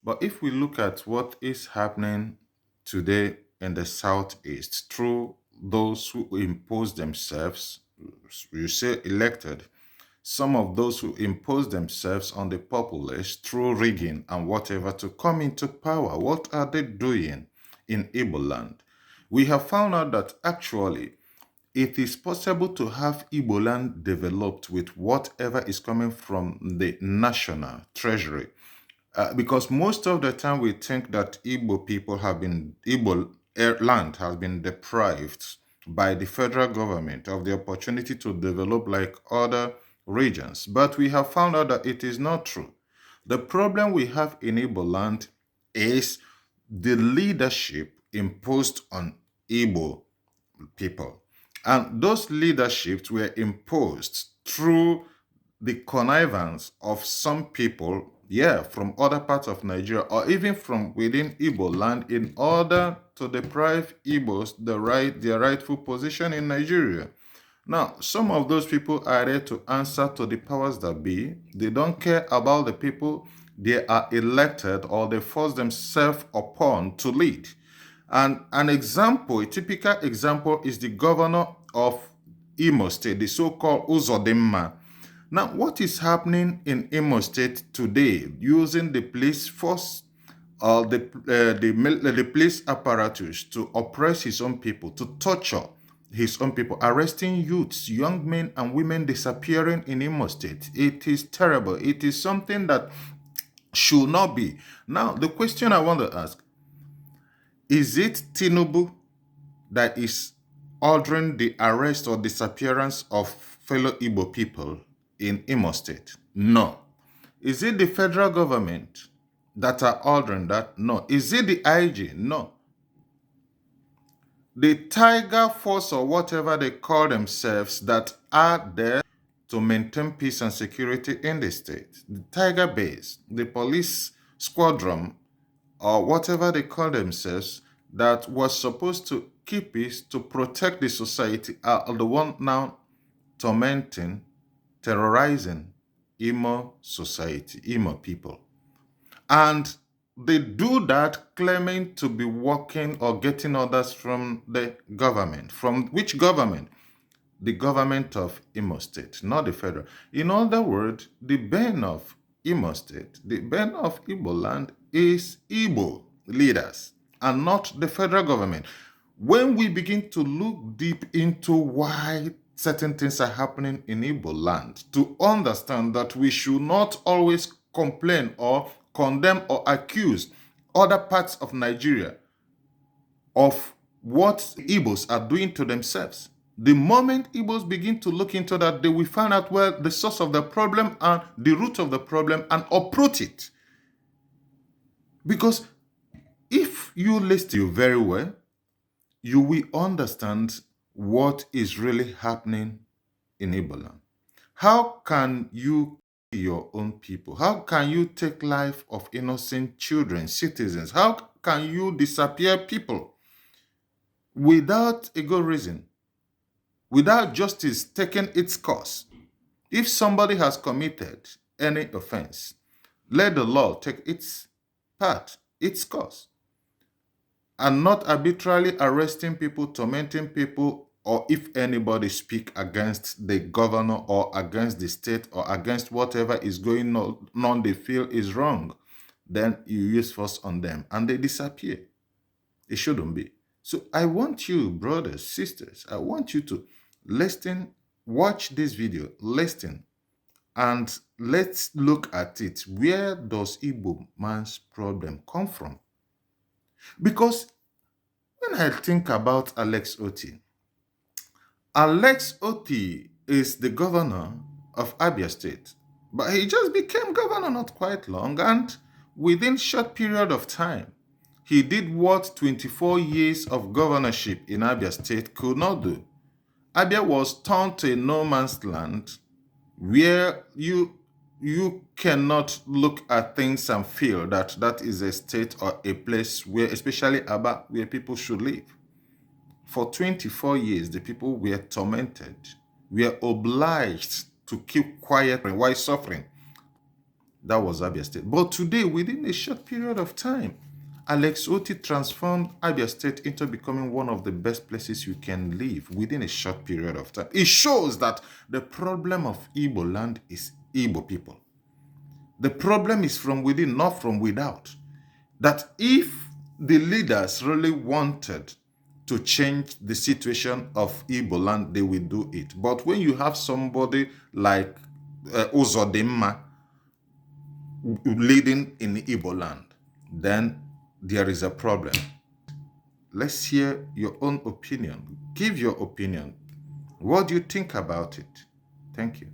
But if we look at what is happening today in the Southeast through those who impose themselves, you say elected, some of those who impose themselves on the populace through rigging and whatever to come into power, what are they doing in Igbo land? We have found out that actually it is possible to have Igbo land developed with whatever is coming from the national treasury. Because most of the time we think that Igbo land has been deprived by the federal government of the opportunity to develop like other regions. But we have found out that it is not true. The problem we have in Igbo land is the leadership imposed on Igbo people. And those leaderships were imposed through the connivance of some people, yeah, from other parts of Nigeria or even from within Igbo land in order to deprive Igbos their rightful position in Nigeria. Now, some of those people are there to answer to the powers that be. They don't care about the people they are elected or they force themselves upon to lead. And an example, a typical example, is the governor of Imo State, the so-called Uzodimma. Now, what is happening in Imo State today using the police force or the police apparatus to oppress his own people, to torture his own people, arresting youths, young men and women disappearing in Imo State? It is terrible. It is something that should not be. Now, the question I want to ask, is it Tinubu that is ordering the arrest or disappearance of fellow Igbo people in Imo State? No. Is it the federal government that are ordering that? No. Is it the IG? No. The Tiger Force or whatever they call themselves that are there to maintain peace and security in the state, the Tiger Base, the police squadron, or whatever they call themselves, that was supposed to keep peace, to protect the society, are the one now tormenting, terrorizing Imo society, Imo people. And they do that claiming to be working or getting orders from the government. From which government? The government of Imo State, not the federal. In other words, the burn of Imo State, the burn of Igbo land is Igbo leaders and not the federal government. When we begin to look deep into why certain things are happening in Igbo land, to understand that we should not always complain or condemn or accuse other parts of Nigeria of what Igbos are doing to themselves. The moment Igbos begin to look into that, they will find out where the source of the problem and the root of the problem and uproot it. Because if you listen very well, you will understand what is really happening in Igbo land. How can you kill your own people? How can you take life of innocent children, citizens? How can you disappear people without a good reason? Without justice taking its course? If somebody has committed any offense, let the law take its part, its course, and not arbitrarily arresting people, tormenting people, or if anybody speak against the governor or against the state or against whatever is going on they feel is wrong, then you use force on them and they disappear. It shouldn't be. So I want you, brothers, sisters, I want you to listen, watch this video, listen, and let's look at it. Where does Igbo man's problem come from? Because when I think about Alex Oti is the governor of Abia State, but he just became governor not quite long, and within short period of time, he did what 24 years of governorship in Abia State could not do. Abia was turned to a no man's land where you cannot look at things and feel that that is a state or a place where, especially Aba, where people should live. For 24 years, the people were tormented, were obliged to keep quiet while suffering. That was Abia State. But today, within a short period of time, Alex Oti transformed Abia State into becoming one of the best places you can live within a short period of time. It shows that the problem of Igbo land is Igbo people. The problem is from within, not from without. That if the leaders really wanted to change the situation of Igbo land, they will do it. But when you have somebody like Uzodimma leading in Igbo land, then there is a problem. Let's hear your own opinion. Give your opinion. What do you think about it? Thank you.